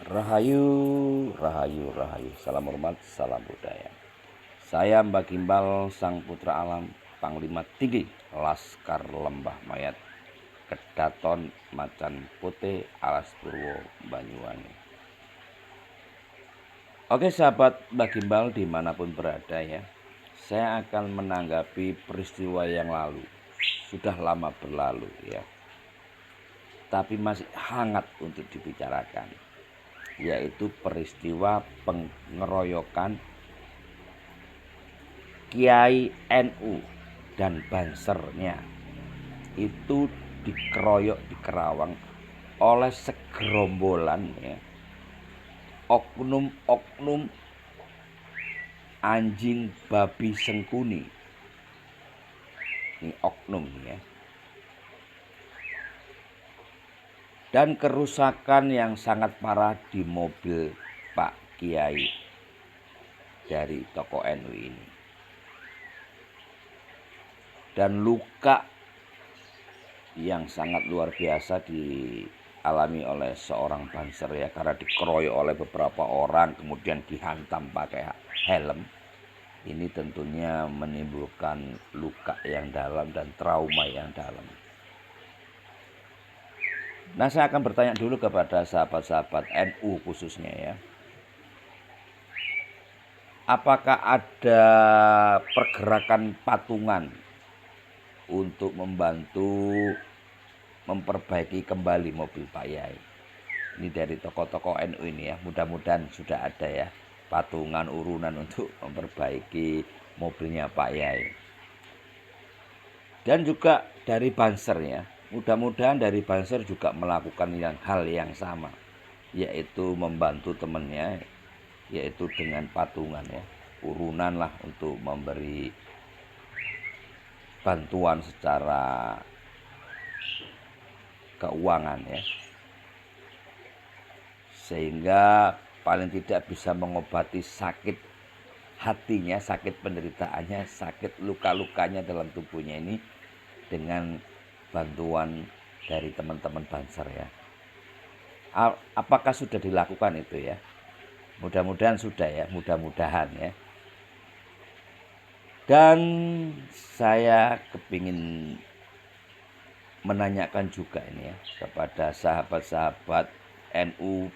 Rahayu, rahayu, rahayu. Salam hormat, salam budaya. Saya Mbak Gimbal, Sang Putra Alam, Panglima Tinggi Laskar Lembah Mayat, Kedaton Macan Putih, Alas Purwo, Banyuwangi. Oke sahabat Mbak Gimbal dimanapun berada ya, saya akan menanggapi peristiwa yang lalu. Sudah lama berlalu ya, tapi masih hangat untuk dibicarakan, yaitu peristiwa pengeroyokan Kiai NU dan bansernya itu dikeroyok di Kerawang oleh segerombolan ya, oknum-oknum anjing babi sengkuni. Ini oknum ya. Dan kerusakan yang sangat parah di mobil Pak Kiai dari tokoh NU ini. Dan luka yang sangat luar biasa dialami oleh seorang banser ya, karena dikeroyok oleh beberapa orang kemudian dihantam pakai helm. Ini tentunya menimbulkan luka yang dalam dan trauma yang dalam. Nah, saya akan bertanya dulu kepada sahabat-sahabat NU khususnya ya. Apakah ada pergerakan patungan untuk membantu memperbaiki kembali mobil Pak Yai? Ini dari tokoh-tokoh NU ini ya. Mudah-mudahan sudah ada ya patungan urunan untuk memperbaiki mobilnya Pak Yai. Dan juga dari banser ya. Mudah-mudahan dari banser juga melakukan hal yang sama, yaitu membantu temannya, yaitu dengan patungan ya, urunan lah untuk memberi bantuan secara keuangan ya, sehingga paling tidak bisa mengobati sakit hatinya, sakit penderitaannya, sakit luka-lukanya dalam tubuhnya ini dengan bantuan dari teman-teman banser ya. Apakah sudah dilakukan itu ya? Mudah-mudahan sudah ya, mudah-mudahan ya. Dan saya kepingin menanyakan juga ini ya kepada sahabat-sahabat NU,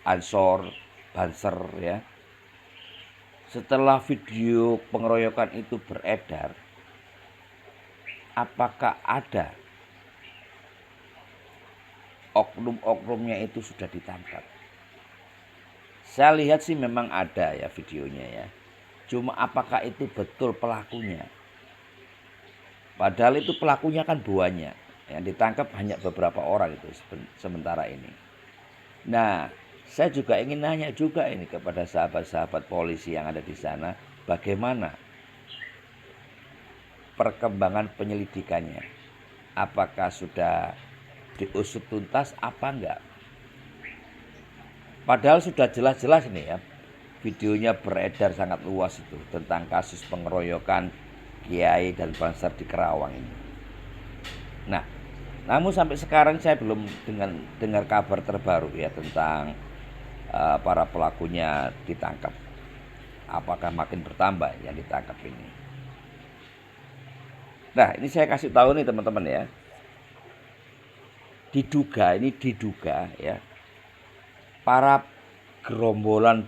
Ansor, Banser ya. Setelah video pengeroyokan itu beredar, apakah ada oknum-oknumnya itu sudah ditangkap? Saya lihat sih memang ada ya videonya ya. Cuma apakah itu betul pelakunya? Padahal itu pelakunya kan banyak. Yang ditangkap hanya beberapa orang itu sementara ini. Nah, saya juga ingin nanya juga ini kepada sahabat-sahabat polisi yang ada di sana, bagaimana perkembangan penyelidikannya? Apakah sudah diusut tuntas apa enggak? Padahal sudah jelas-jelas nih ya, videonya beredar sangat luas itu tentang kasus pengeroyokan Kiai dan Banser di Kerawang ini. Nah, namun sampai sekarang saya belum dengar kabar terbaru ya tentang para pelakunya ditangkap. Apakah makin bertambah yang ditangkap ini? Nah, ini saya kasih tahu nih teman-teman ya. Diduga ya, para gerombolan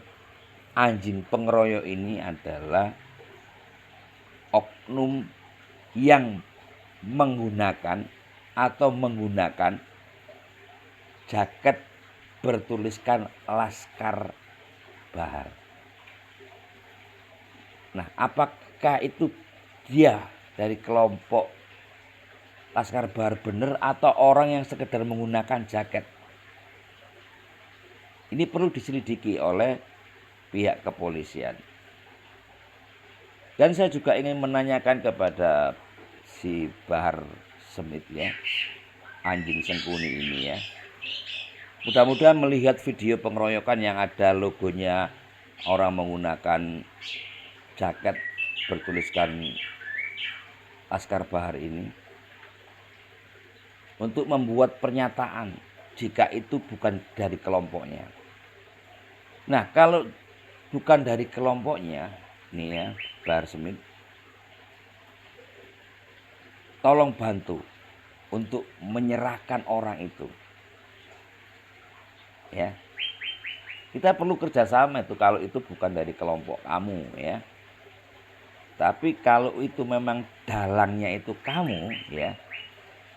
anjing pengeroyok ini adalah oknum yang menggunakan jaket bertuliskan Laskar Bahar. Nah, apakah itu dia dari kelompok Laskar Bahar benar atau orang yang sekedar menggunakan jaket? Ini perlu diselidiki oleh pihak kepolisian. Dan saya juga ingin menanyakan kepada si Bahar Smith ya, anjing sengkuni ini ya. Mudah-mudahan melihat video pengeroyokan yang ada logonya orang menggunakan jaket bertuliskan Laskar Bahar ini, untuk membuat pernyataan jika itu bukan dari kelompoknya. Nah, kalau bukan dari kelompoknya, nih ya, Bahar Smith, tolong bantu untuk menyerahkan orang itu. Ya, kita perlu kerjasama itu kalau itu bukan dari kelompok kamu ya. Tapi kalau itu memang dalangnya itu kamu ya,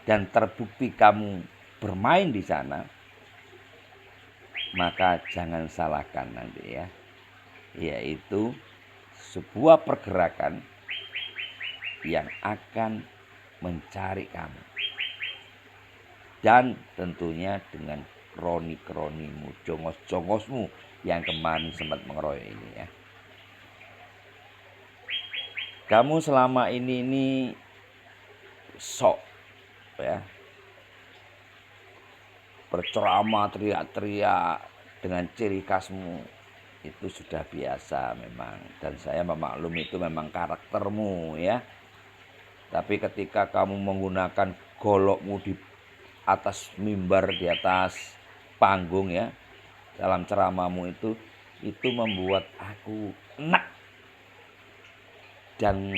dan terbukti kamu bermain di sana, maka jangan salahkan nanti ya. Yaitu sebuah pergerakan yang akan mencari kamu. Dan tentunya dengan kroni-kronimu, jongos-jongosmu yang kemarin sempat mengeroyok ini ya. Kamu selama ini sok ya, berceramah teriak-teriak dengan ciri khasmu, itu sudah biasa memang, dan saya memaklumi itu memang karaktermu ya. Tapi ketika kamu menggunakan golokmu di atas mimbar, di atas panggung ya, dalam ceramahmu itu membuat aku enak. Dan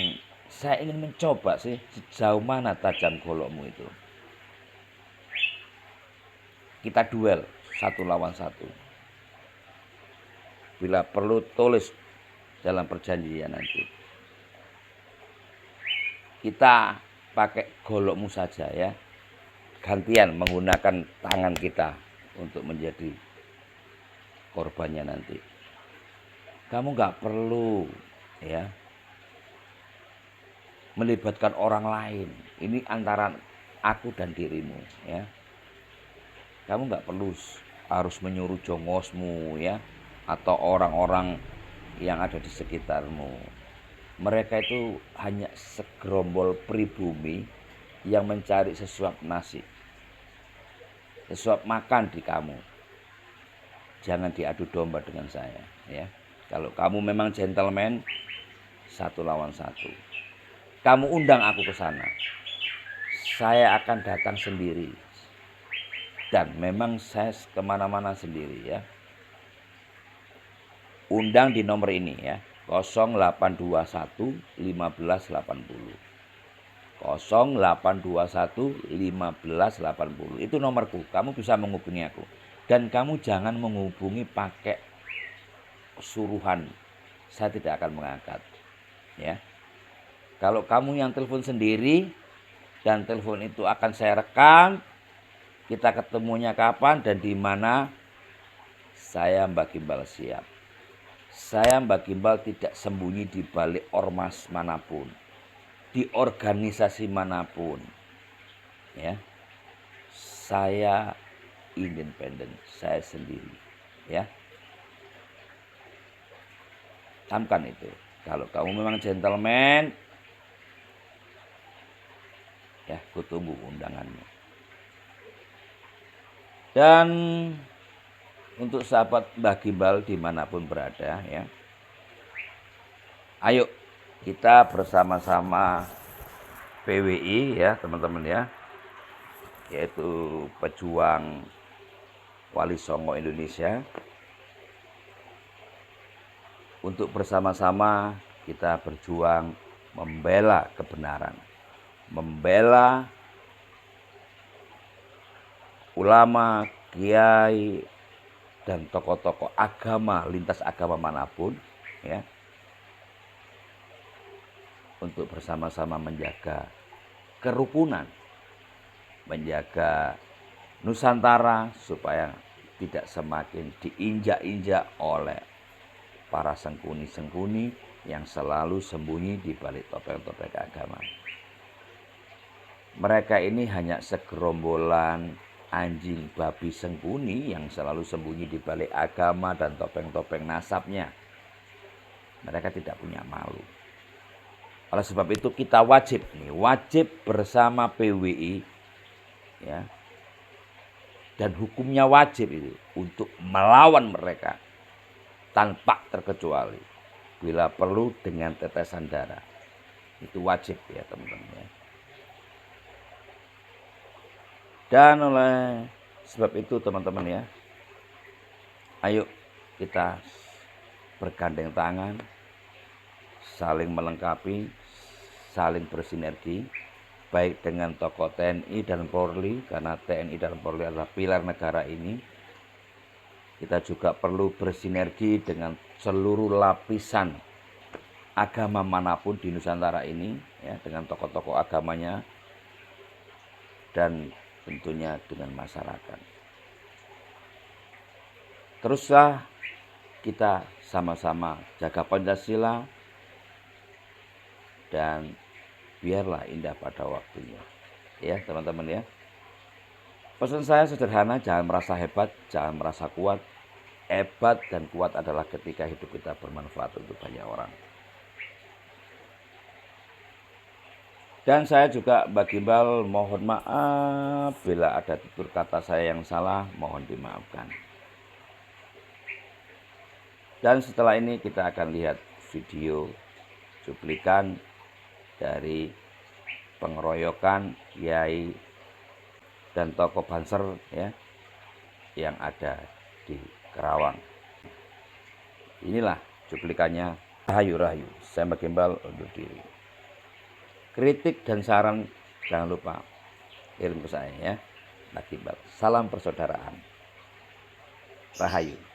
saya ingin mencoba sih sejauh mana tajam golokmu itu. Kita duel 1 lawan 1. Bila perlu tulis dalam perjanjian nanti. Kita pakai golokmu saja ya. Gantian menggunakan tangan kita untuk menjadi korbannya nanti. Kamu nggak perlu ya melibatkan orang lain. Ini antara aku dan dirimu ya. Kamu nggak perlu harus menyuruh jongosmu ya, atau orang-orang yang ada di sekitarmu. Mereka itu hanya segerombol pribumi yang mencari sesuap nasi, sesuap makan di kamu. Jangan diadu domba dengan saya ya. Kalau kamu memang gentleman, 1 lawan 1. Kamu undang aku ke sana, saya akan datang sendiri. Dan memang saya kemana-mana sendiri ya. Undang di nomor ini ya, 0821 1580. 0821 1580. Itu nomorku. Kamu bisa menghubungi aku. Dan kamu jangan menghubungi pakai suruhan. Saya tidak akan mengangkat. Ya. Kalau kamu yang telepon sendiri dan telepon itu akan saya rekam, kita ketemunya kapan dan di mana, saya Mbak Gimbal siap. Saya Mbak Gimbal tidak sembunyi di balik ormas manapun, di organisasi manapun. Ya. Saya independen, saya sendiri. Ya. Camkan itu. Kalau kamu memang gentleman, ya, kutunggu undanganmu. Dan untuk sahabat Mbah Gimbal dimanapun berada ya, ayo kita bersama-sama PWI ya teman-teman ya, yaitu Pejuang Wali Songo Indonesia, untuk bersama-sama kita berjuang membela kebenaran, membela ulama, kiai, dan tokoh-tokoh agama lintas agama manapun ya, untuk bersama-sama menjaga kerukunan, menjaga Nusantara supaya tidak semakin diinjak-injak oleh para sengkuni-sengkuni yang selalu sembunyi di balik topeng-topeng agama. Mereka ini hanya segerombolan anjing babi sengkuni yang selalu sembunyi di balik agama dan topeng-topeng nasabnya. Mereka tidak punya malu. Oleh sebab itu kita wajib bersama PWI ya, dan hukumnya wajib itu untuk melawan mereka tanpa terkecuali, bila perlu dengan tetesan darah. Itu wajib ya teman-teman ya. Dan oleh sebab itu teman-teman ya, ayo kita bergandeng tangan, saling melengkapi, saling bersinergi, baik dengan tokoh TNI dan Polri, karena TNI dan Polri adalah pilar negara ini. Kita juga perlu bersinergi dengan seluruh lapisan agama manapun di Nusantara ini, ya, dengan tokoh-tokoh agamanya dan tentunya dengan masyarakat. Teruslah kita sama-sama jaga Pancasila dan biarlah indah pada waktunya. Ya, teman-teman ya. Pesan saya sederhana, jangan merasa hebat, jangan merasa kuat. Hebat dan kuat adalah ketika hidup kita bermanfaat untuk banyak orang. Dan saya juga Mbak Gimbal mohon maaf bila ada tutur kata saya yang salah, mohon dimaafkan. Dan setelah ini kita akan lihat video cuplikan dari pengeroyokan kiai dan tokoh Banser ya yang ada di Kerawang. Inilah cuplikannya. Rahayu, saya Mbak Gimbal undur diri. Kritik dan saran jangan lupa kirim ke saya ya, Mbak Gimbal. Salam persaudaraan. Rahayu.